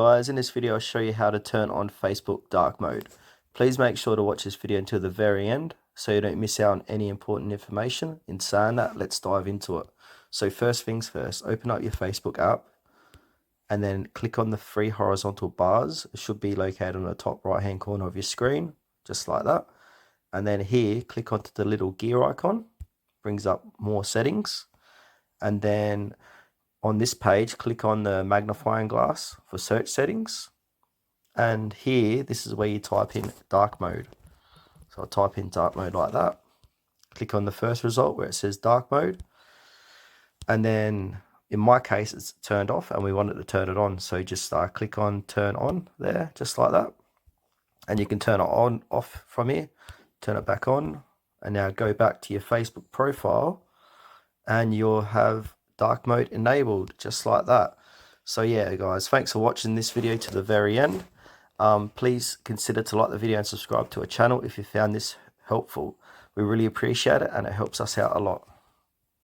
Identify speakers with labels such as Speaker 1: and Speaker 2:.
Speaker 1: Guys, in this video I'll show you how to turn on Facebook dark mode. Please make sure to watch this video until the very end so you don't miss out on any important information. In saying that, let's dive into it. So first things first, open up your Facebook app and then click on the three horizontal bars. It should be located on the top right hand corner of your screen, just like that. And then here, click onto the little gear icon, brings up more settings. And then on this page, click on the magnifying glass for search settings. And here, this is where you type in dark mode. So I'll type in dark mode like that. Click on the first result where it says dark mode. And then in my case, it's turned off and we wanted to turn it on. So just click on turn on there, just like that. And you can turn it on, off from here, turn it back on. And now go back to your Facebook profile and you'll have dark mode enabled, just like that. So yeah, guys, thanks for watching this video to the very end. Please consider to like the video and subscribe to our channel if you found this helpful. We really appreciate it and it helps us out a lot.